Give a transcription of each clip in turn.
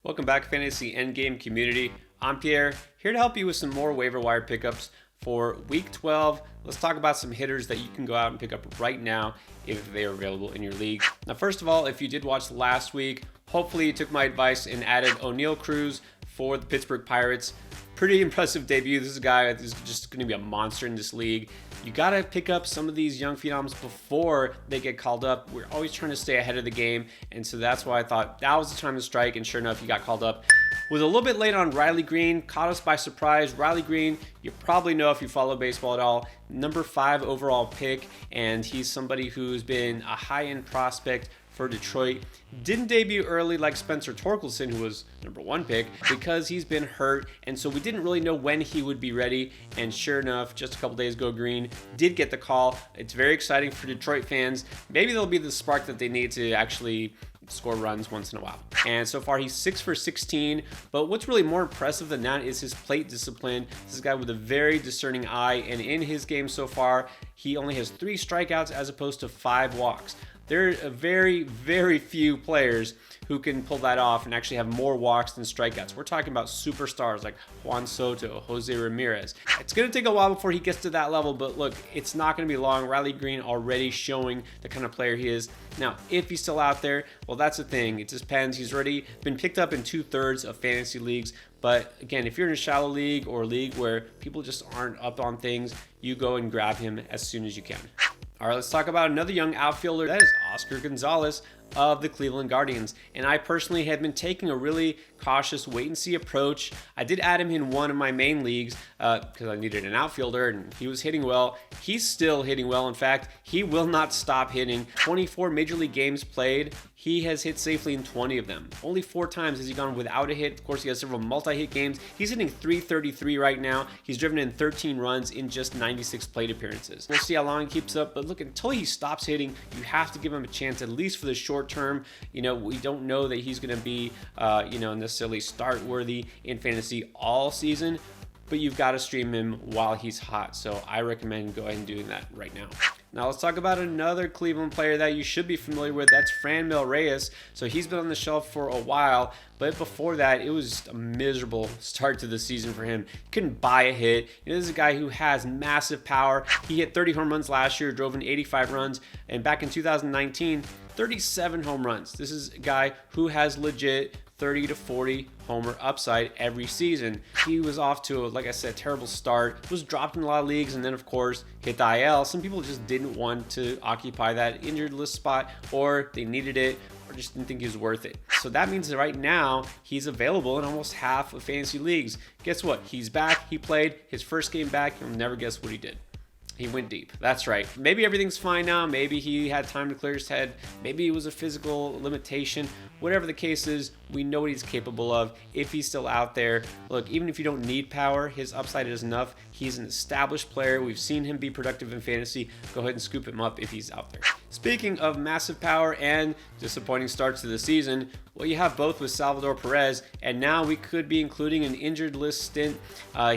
Welcome back, Fantasy Endgame community. I'm Pierre, here to help you with some more waiver wire pickups for Week 12. Let's talk about some hitters that you can go out and pick up right now if they are available in your league. Now, first of all, if you did watch last week, hopefully you took my advice and added O'Neal Cruz for the Pittsburgh Pirates. Pretty impressive debut. This is a guy that is just going to be a monster in this league. You got to pick up some of these young phenoms before they get called up. We're always trying to stay ahead of the game, and so that's why I thought that was the time to strike, and sure enough, he got called up. Was a little bit late on Riley Greene, caught us by surprise. Riley Greene, you probably know if you follow baseball at all, number 5 overall pick, and he's somebody who's been a high-end prospect for Detroit. Didn't debut early like Spencer Torkelson, who was number 1 pick, because he's been hurt, and so we didn't really know when he would be ready. And sure enough, just a couple days ago, Greene did get the call. It's very exciting for Detroit fans. Maybe they'll be the spark that they need to actually score runs once in a while. And so far he's 6 for 16, but what's really more impressive than that is his plate discipline. This is a guy with a very discerning eye, and in his game so far, he only has 3 strikeouts as opposed to 5 walks. There are very, very few players who can pull that off and actually have more walks than strikeouts. We're talking about superstars like Juan Soto, Jose Ramirez. It's going to take a while before he gets to that level, but look, it's not going to be long. Riley Greene already showing the kind of player he is. Now, if he's still out there, well, that's the thing. It just depends. He's already been picked up in 2/3 of fantasy leagues. But again, if you're in a shallow league or a league where people just aren't up on things, you go and grab him as soon as you can. All right, let's talk about another young outfielder. That is Oscar Gonzales of the Cleveland Guardians. And I personally had been taking a really cautious wait-and-see approach. I did add him in one of my main leagues because I needed an outfielder, and he was hitting well. He's still hitting well. In fact, he will not stop hitting. 24 Major League games played. He has hit safely in 20 of them. Only 4 times has he gone without a hit. Of course, he has several multi-hit games. He's hitting .333 right now. He's driven in 13 runs in just 96 plate appearances. We'll see how long he keeps up, but look, until he stops hitting, you have to give him a chance, at least for the short term. You know, we don't know that he's going to be, necessarily start worthy in fantasy all season, but you've got to stream him while he's hot. So I recommend go ahead and doing that right now. Now let's talk about another Cleveland player that you should be familiar with. That's Franmil Reyes. So he's been on the shelf for a while, but before that, it was a miserable start to the season for him. He couldn't buy a hit. This is a guy who has massive power. He hit 30 home runs last year, drove in 85 runs, and back in 2019, 37 home runs. This is a guy who has legit 30 to 40 homer upside every season. He was off to, like I said, terrible start. Was dropped in a lot of leagues, and then of course hit the IL. Some people just didn't want to occupy that injured list spot, or they needed it, or just didn't think he was worth it. So that means that right now he's available in almost half of fantasy leagues. Guess what? He's back. He played his first game back. You'll never guess what he did. He went deep. That's right. Maybe everything's fine now. Maybe he had time to clear his head. Maybe it was a physical limitation. Whatever the case is, we know what he's capable of if he's still out there. Look, even if you don't need power, his upside is enough. He's an established player. We've seen him be productive in fantasy. Go ahead and scoop him up if he's out there. Speaking of massive power and disappointing starts to the season, well, you have both with Salvador Perez, and now we could be including an injured list stint.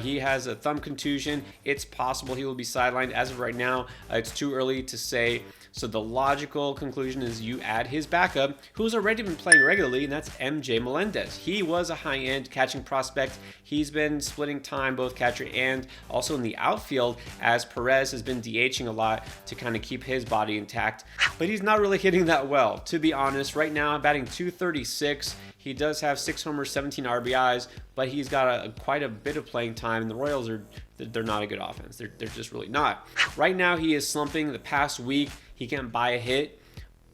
He has a thumb contusion. It's possible he will be sidelined. As of right now, it's too early to say. So the logical conclusion is you add his backup, who's already been playing regularly, and that's MJ Melendez. He was a high-end catching prospect. He's been splitting time, both catcher and also in the outfield, as Perez has been DHing a lot to kind of keep his body intact. But he's not really hitting that well, to be honest. Right now, batting .236. He does have 6 homers, 17 RBIs, but he's got quite a bit of playing time, and the Royals they're not a good offense. They're just really not. Right now, he is slumping. The past week, he can't buy a hit.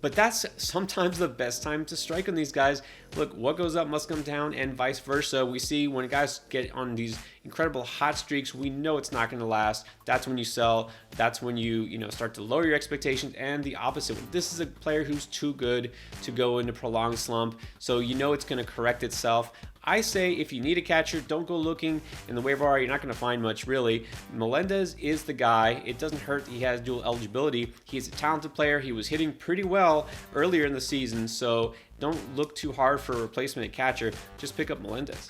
But that's sometimes the best time to strike on these guys. Look, what goes up must come down, and vice versa. We see when guys get on these incredible hot streaks, we know it's not going to last. That's when you sell. That's when you start to lower your expectations, and the opposite. This is a player who's too good to go into prolonged slump, so you know it's going to correct itself. I say if you need a catcher, don't go looking in the waiver wire. You're not going to find much, really. Melendez is the guy. It doesn't hurt that he has dual eligibility. He's a talented player. He was hitting pretty well earlier in the season, so don't look too hard for a replacement catcher. Just pick up Melendez.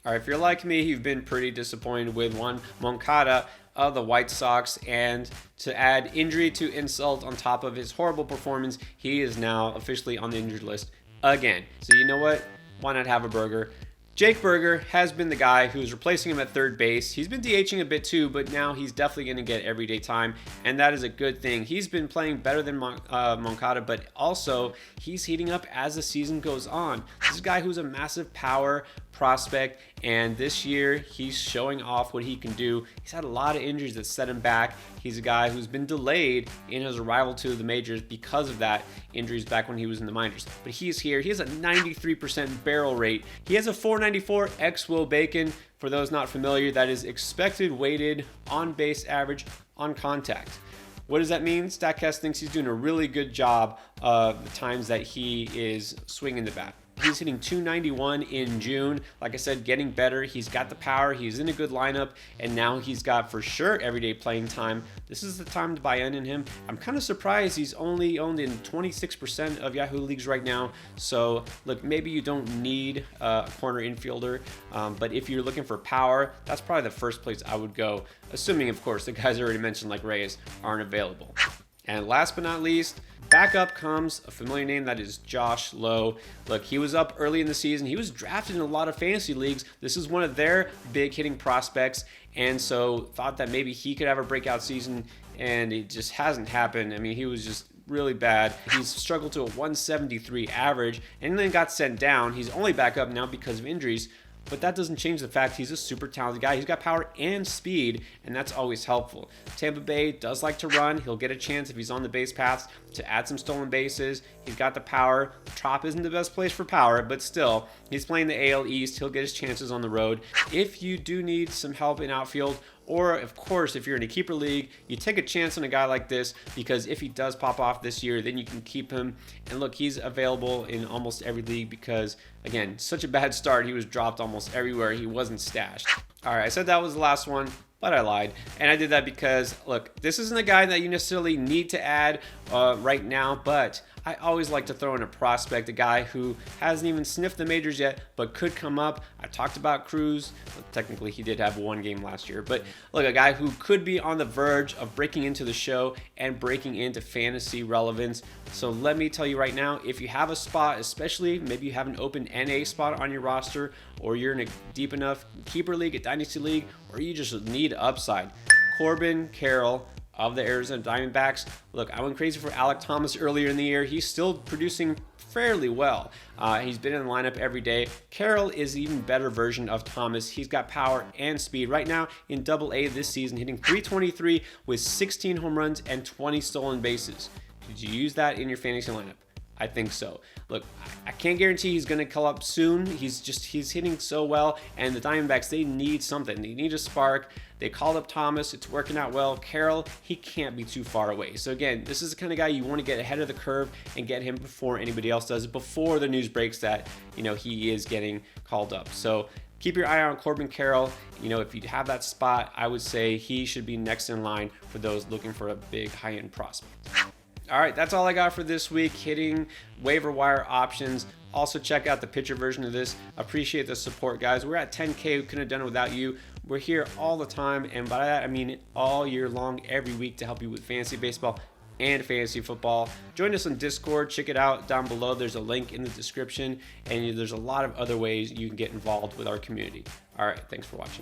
All right, if you're like me, you've been pretty disappointed with Juan Moncada of the White Sox, and to add injury to insult on top of his horrible performance, he is now officially on the injured list again. So you know what? why not have a burger? Jake Berger has been the guy who's replacing him at third base. He's been DHing a bit too, but now he's definitely going to get everyday time, and that is a good thing. He's been playing better than Moncada, but also he's heating up as the season goes on. This is a guy who's a massive power prospect, and this year he's showing off what he can do. He's had a lot of injuries that set him back. He's a guy who's been delayed in his arrival to the majors because of that injuries back when he was in the minors. But he's here. He has a 93% barrel rate. He has a 494 ex-Will Bacon. For those not familiar, that is expected weighted on base average on contact. What does that mean? StatCast thinks he's doing a really good job of the times that he is swinging the bat. He's hitting 291 in June. Like I said, getting better. He's got the power. He's in a good lineup. And now he's got, for sure, everyday playing time. This is the time to buy in him. I'm kind of surprised he's only owned in 26% of Yahoo leagues right now. So, look, maybe you don't need a corner infielder. But if you're looking for power, that's probably the first place I would go. Assuming, of course, the guys I already mentioned, like Reyes, aren't available. And last but not least, back up comes a familiar name, that is Josh Lowe. Look, he was up early in the season. He was drafted in a lot of fantasy leagues. This is one of their big hitting prospects, and so thought that maybe he could have a breakout season, and it just hasn't happened. I mean, he was just really bad. He's struggled to a 173 average and then got sent down. He's only back up now because of injuries. But that doesn't change the fact he's a super talented guy. He's got power and speed, and that's always helpful. Tampa Bay does like to run. He'll get a chance if he's on the base paths to add some stolen bases. He's got the power. The Trop isn't the best place for power, but still, he's playing the AL East. He'll get his chances on the road. If you do need some help in outfield, or, of course, if you're in a keeper league, you take a chance on a guy like this, because if he does pop off this year, then you can keep him. And look, he's available in almost every league because, again, such a bad start. He was dropped almost everywhere. He wasn't stashed. All right, I said that was the last one, but I lied. And I did that because, look, this isn't a guy that you necessarily need to add right now, but I always like to throw in a prospect, a guy who hasn't even sniffed the majors yet, but could come up. I talked about Cruz. Well, technically, he did have one game last year, but look, a guy who could be on the verge of breaking into the show and breaking into fantasy relevance. So let me tell you right now, if you have a spot, especially maybe you have an open NA spot on your roster, or you're in a deep enough keeper league, a dynasty league, or you just need upside, Corbin, Carrol of the Arizona Diamondbacks. Look, I went crazy for Alek Thomas earlier in the year. He's still producing fairly well. He's been in the lineup every day. Carrol is an even better version of Thomas. He's got power and speed. Right now in Double-A this season, hitting .323 with 16 home runs and 20 stolen bases. Did you use that in your fantasy lineup? I think so. Look, I can't guarantee he's going to call up soon. He's hitting so well, and the Diamondbacks, they need something. They need a spark. They called up Thomas. It's working out well. Carrol, he can't be too far away. So again, this is the kind of guy you want to get ahead of the curve and get him before anybody else does, before the news breaks that, he is getting called up. So keep your eye on Corbin Carrol. If you have that spot, I would say he should be next in line for those looking for a big high-end prospect. All right, that's all I got for this week, hitting waiver wire options. Also, check out the pitcher version of this. Appreciate the support, guys. We're at 10K. We couldn't have done it without you. We're here all the time, and by that, I mean all year long, every week, to help you with fantasy baseball and fantasy football. Join us on Discord. Check it out down below. There's a link in the description, and there's a lot of other ways you can get involved with our community. All right, thanks for watching.